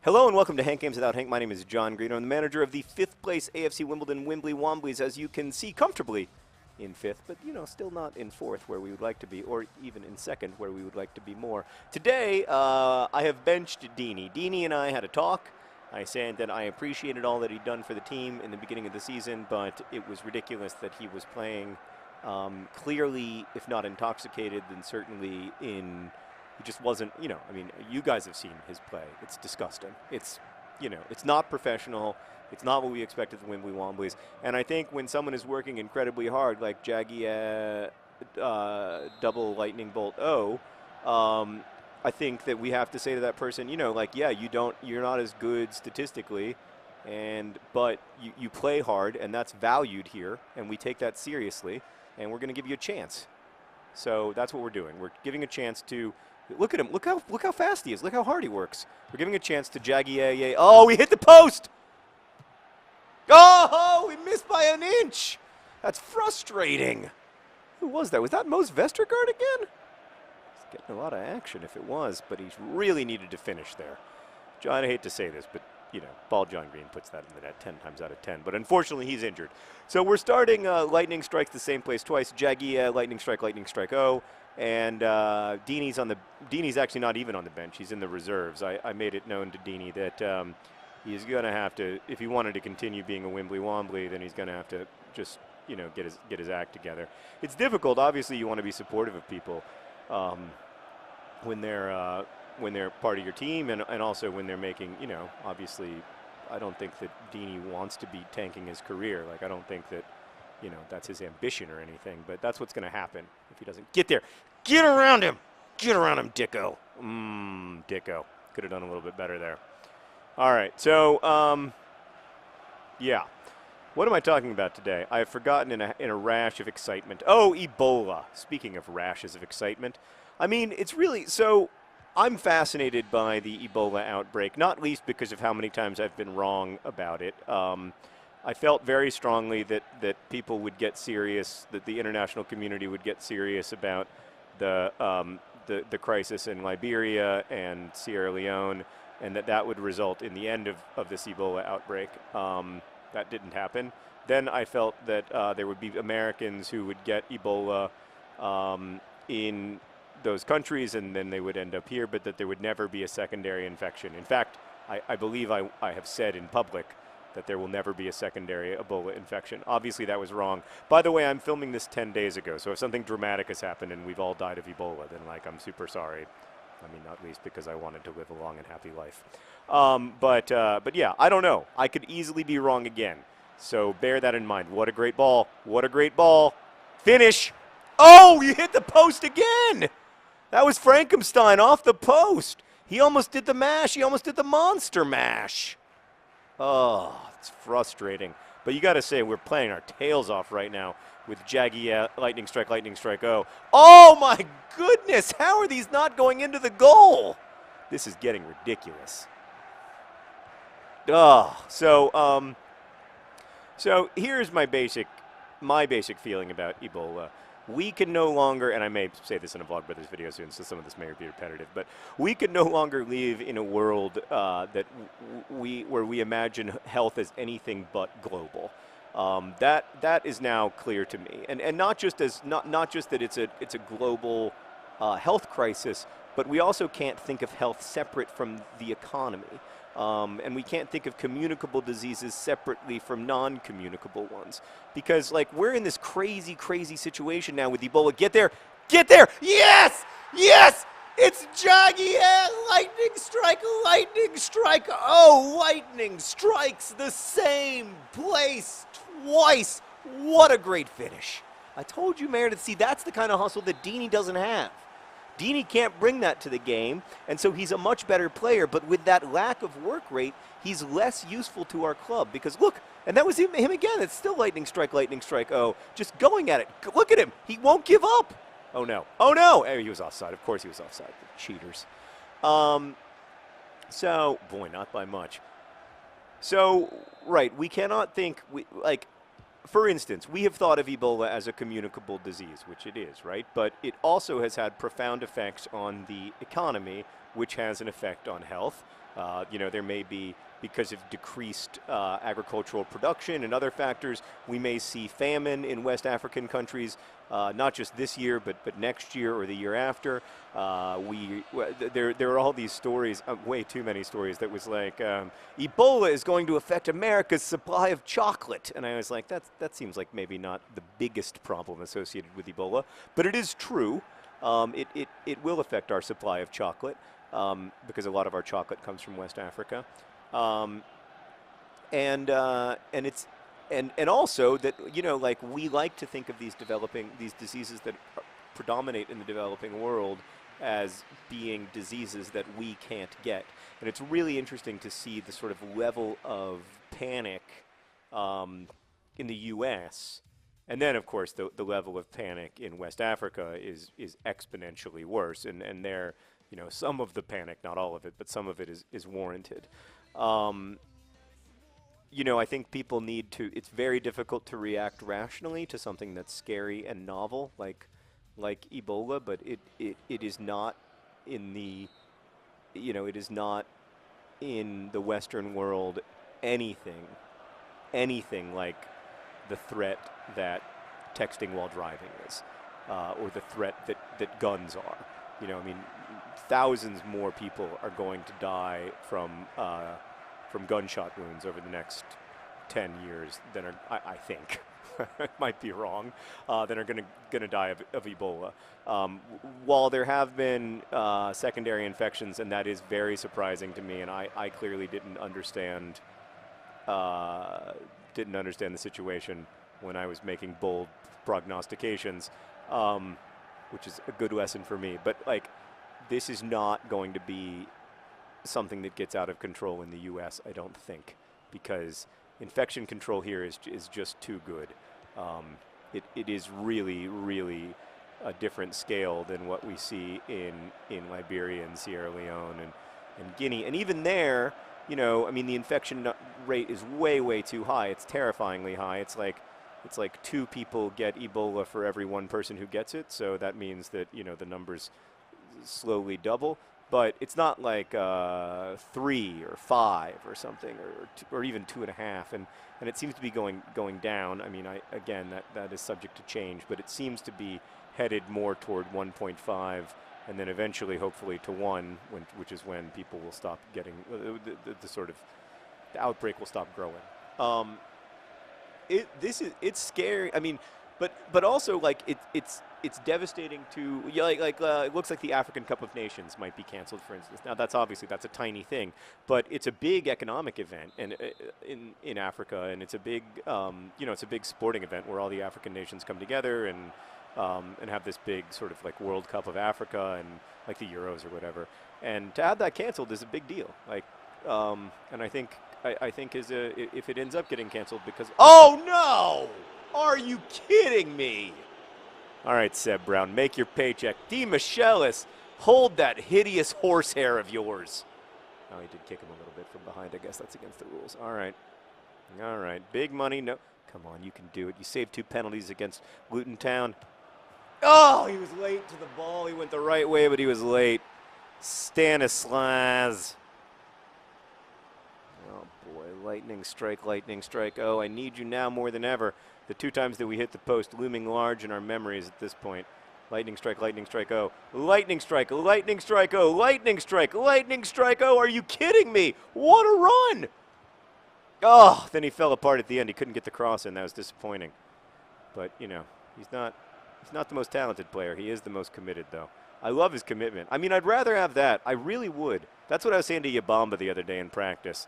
Hello and welcome to Hank Games Without Hank. My name is John Green. I'm the manager of the 5th place AFC Wimbly Womblys, as you can see comfortably in 5th, but still not in 4th where we would like to be, or even in 2nd where we would like to be more. Today, I have benched Dini. Dini and I had a talk. I said that I appreciated all that he'd done for the team in the beginning of the season, but it was ridiculous that he was playing clearly, if not intoxicated, then certainly in... He just wasn't, I mean, you guys have seen his play. It's disgusting. It's not professional. It's not what we expect of the Wimbly Womblys. And I think when someone is working incredibly hard, like Jaggy double lightning bolt O, I think that we have to say to that person, yeah, you're not as good statistically, but you play hard, and that's valued here, and we take that seriously, and we're going to give you a chance. So that's what we're doing. We're giving a chance to. Look at him. Look how fast he is. Look how hard he works. We're giving a chance to Jaggy. Oh, he hit the post. Oh, we missed by an inch. That's frustrating. Who was that? Was that Mo's Vestergaard again? He's getting a lot of action if it was, but he really needed to finish there. John, I hate to say this, but, Ball John Green puts that in the net 10 times out of 10. But unfortunately, he's injured. So we're starting Lightning Strikes the same place twice. Jaggy, Lightning Strike O. And Dini's actually not even on the bench. He's in the reserves. I made it known to Dini that he's going to have to, if he wanted to continue being a Wimbly Wombly, then he's going to have to just, get his act together. It's difficult. Obviously, you want to be supportive of people when they're part of your team and also when they're making, obviously, I don't think that Dini wants to be tanking his career. Like, I don't think that, that's his ambition or anything, but that's what's going to happen if he doesn't get there. Get around him! Get around him, Dicko. Dicko. Could have done a little bit better there. All right, so, yeah. What am I talking about today? I have forgotten in a rash of excitement. Oh, Ebola. Speaking of rashes of excitement. I mean, it's really, so I'm fascinated by the Ebola outbreak, not least because of how many times I've been wrong about it. I felt very strongly that people would get serious, that the international community would get serious about the crisis in Liberia and Sierra Leone, and that would result in the end of this Ebola outbreak. That didn't happen. Then I felt that there would be Americans who would get Ebola in those countries, and then they would end up here, but that there would never be a secondary infection. In fact, I believe I have said in public that there will never be a secondary Ebola infection. Obviously, that was wrong. By the way, I'm filming this 10 days ago, so if something dramatic has happened and we've all died of Ebola, then, I'm super sorry. I mean, not least because I wanted to live a long and happy life. But yeah, I don't know. I could easily be wrong again, so bear that in mind. What a great ball. What a great ball. Finish. Oh, you hit the post again. That was Frankenstein off the post. He almost did the mash. He almost did the monster mash. Oh, it's frustrating. But you got to say, we're playing our tails off right now with Jaggy Lightning Strike O. Oh, my goodness. How are these not going into the goal? This is getting ridiculous. Oh, so here's my basic feeling about Ebola. We can no longer, and I may say this in a Vlog Brothers video soon, so some of this may be repetitive, but we can no longer live in a world where we imagine health as anything but global. That is now clear to me, and not just that it's a global health crisis, but we also can't think of health separate from the economy. And we can't think of communicable diseases separately from non-communicable ones. Because, we're in this crazy, crazy situation now with Ebola. Get there! Get there! Yes! Yes! It's Jaggy Lightning Strike! Oh, Lightning strikes the same place twice! What a great finish. I told you, Meredith, see, that's the kind of hustle that Dini doesn't have. Dini can't bring that to the game, and so he's a much better player, but with that lack of work rate, he's less useful to our club. Because look, and that was him again. It's still Lightning Strike O, just going at it. Look at him. He won't give up. Oh, no. Oh, no. He was offside. Of course he was offside. The cheaters. So, boy, not by much. So, right, we cannot think, for instance, we have thought of Ebola as a communicable disease, which it is, right? But it also has had profound effects on the economy, which has an effect on health. There may be, because of decreased agricultural production and other factors, we may see famine in West African countries, not just this year, but next year or the year after. There are all these stories, way too many stories, that was like, Ebola is going to affect America's supply of chocolate. And I was like, that seems like maybe not the biggest problem associated with Ebola, but it is true. It will affect our supply of chocolate. Because a lot of our chocolate comes from West Africa, and also that like we like to think of these diseases that predominate in the developing world as being diseases that we can't get, and it's really interesting to see the sort of level of panic in the U.S. And then, of course, the level of panic in West Africa is exponentially worse, and there. Some of the panic, not all of it, but some of it is warranted. I think people need to, it's very difficult to react rationally to something that's scary and novel, like Ebola, but it is not in the, it is not in the Western world anything like the threat that texting while driving is, or the threat that guns are. Thousands more people are going to die from gunshot wounds over the next 10 years than are, I think, I might be wrong, than are going to die of Ebola. While there have been secondary infections, and that is very surprising to me, and I clearly didn't understand the situation when I was making bold prognostications, which is a good lesson for me. But this is not going to be something that gets out of control in the U.S., I don't think, because infection control here is just too good. It is really, really a different scale than what we see in Liberia and Sierra Leone and Guinea. And even there, the infection rate is way, way too high. It's terrifyingly high. It's like 2 people get Ebola for every 1 person who gets it. So that means that, the numbers slowly double, but it's not like 3 or 5 or something, or even 2.5, and it seems to be going down. Again, that is subject to change, but it seems to be headed more toward 1.5, and then eventually, hopefully, to 1, which is when people will stop getting the outbreak will stop growing. It's scary. But also it's devastating to it looks like the African Cup of Nations might be canceled, for instance. Now that's a tiny thing, but it's a big economic event and in Africa, and it's a big it's a big sporting event where all the African nations come together and have this big sort of World Cup of Africa and the Euros or whatever. And to have that canceled is a big deal. And I think if it ends up getting canceled because oh no. Are you kidding me? All right, Seb Brown, make your paycheck. D. Michelis, hold that hideous horsehair of yours. Oh, he did kick him a little bit from behind. I guess that's against the rules. All right. Big money. No. Come on, you can do it. You saved 2 penalties against Luton Town. Oh, he was late to the ball. He went the right way, but he was late. Stanislas. Oh, boy. Lightning strike, lightning strike. Oh, I need you now more than ever. The 2 times that we hit the post looming large in our memories at this point. Lightning strike, oh. Lightning strike, lightning strike, oh. Lightning strike, oh. Are you kidding me? What a run! Oh, then he fell apart at the end. He couldn't get the cross in. That was disappointing. But, he's not the most talented player. He is the most committed, though. I love his commitment. I'd rather have that. I really would. That's what I was saying to Yabamba the other day in practice.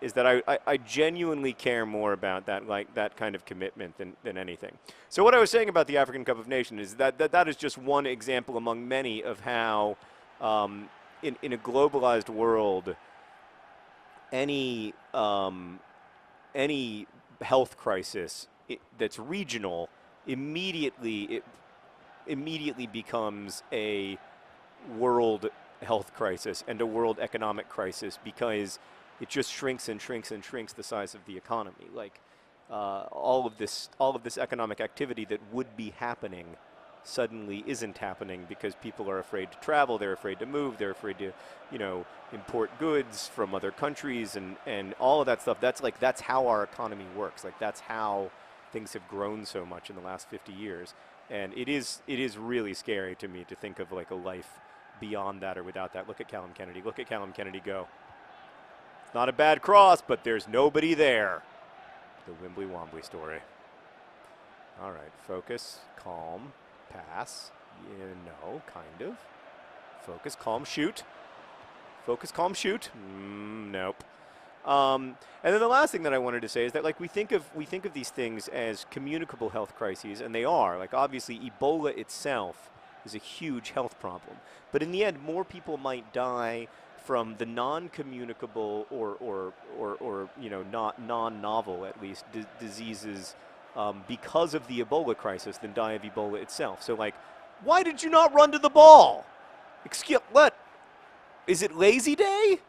Is that I genuinely care more about that kind of commitment than anything. So what I was saying about the African Cup of Nations is that is just one example among many of how in a globalized world any health crisis that's regional immediately becomes a world health crisis and a world economic crisis, because it just shrinks and shrinks and shrinks the size of the economy. All of this economic activity that would be happening suddenly isn't happening because people are afraid to travel, they're afraid to move, they're afraid to, you know, import goods from other countries and all of that stuff. That's how our economy works. Like that's how things have grown so much in the last 50 years. And it is really scary to me to think of like a life beyond that or without that. Look at Callum Kennedy. Look at Callum Kennedy go. It's not a bad cross, but there's nobody there. The Wimbly Wombly story. All right, focus, calm, pass. Yeah, no, kind of. Focus, calm, shoot. Focus, calm, shoot. Nope. And then the last thing that I wanted to say is that like we think of these things as communicable health crises, and they are. Like obviously Ebola itself is a huge health problem, but in the end more people might die from the non-communicable or you know not non-novel at least diseases because of the Ebola crisis than die of Ebola itself. So like, why did you not run to the ball? Excuse what? Is it lazy day?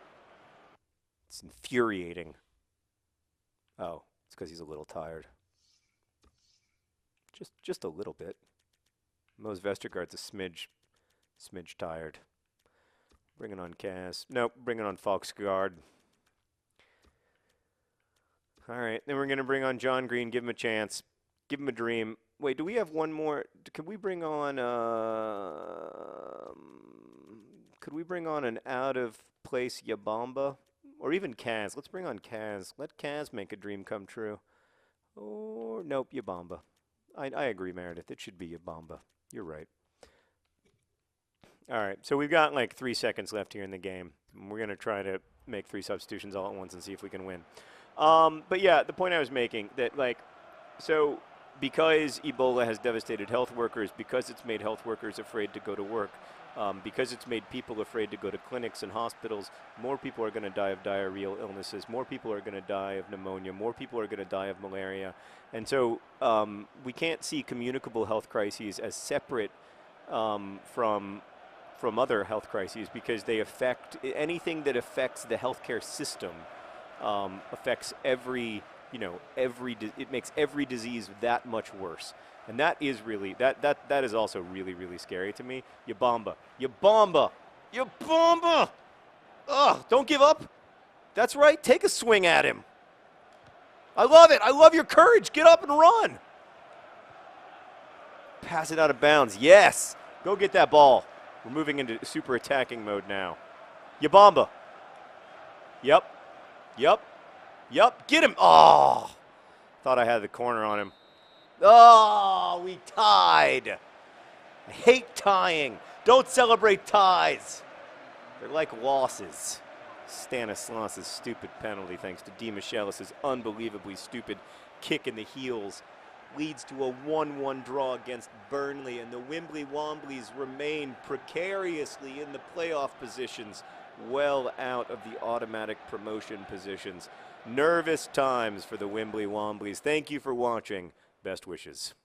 It's infuriating. Oh, it's because he's a little tired. Just a little bit. Mose Vestergaard's a smidge tired. Bringing on Cass. Nope, bringing on Falksgaard. All right, then we're going to bring on John Green, give him a chance, give him a dream. Wait, do we have one more? Could we bring on an out-of-place Yabamba? Or even Kaz. Let's bring on Kaz. Let Kaz make a dream come true. Or, nope, Yabamba. I agree, Meredith. It should be Yabamba. You're right. All right, so we've got like 3 seconds left here in the game. We're going to try to make 3 substitutions all at once and see if we can win. But yeah, the point I was making, that like, so because Ebola has devastated health workers, because it's made health workers afraid to go to work, because it's made people afraid to go to clinics and hospitals, more people are going to die of diarrheal illnesses, more people are going to die of pneumonia, more people are going to die of malaria. And so we can't see communicable health crises as separate from other health crises, because they affect anything that affects the healthcare system affects every, you know, it makes every disease that much worse. And that is really, that is also really, really scary to me. Yabamba. Yabamba! Yabamba! Ugh, don't give up. That's right, take a swing at him. I love it. I love your courage. Get up and run. Pass it out of bounds. Yes. Go get that ball. We're moving into super attacking mode now. Yabamba. Yep. Yep. Yep. Get him. Oh. Thought I had the corner on him. Oh, we tied. I hate tying. Don't celebrate ties. They're like losses. Stanislas' stupid penalty, thanks to Di Michelis' unbelievably stupid kick in the heels, leads to a 1-1 draw against Burnley, and the Wimbly Womblys remain precariously in the playoff positions, well out of the automatic promotion positions. Nervous times for the Wimbly Womblys. Thank you for watching. Best wishes.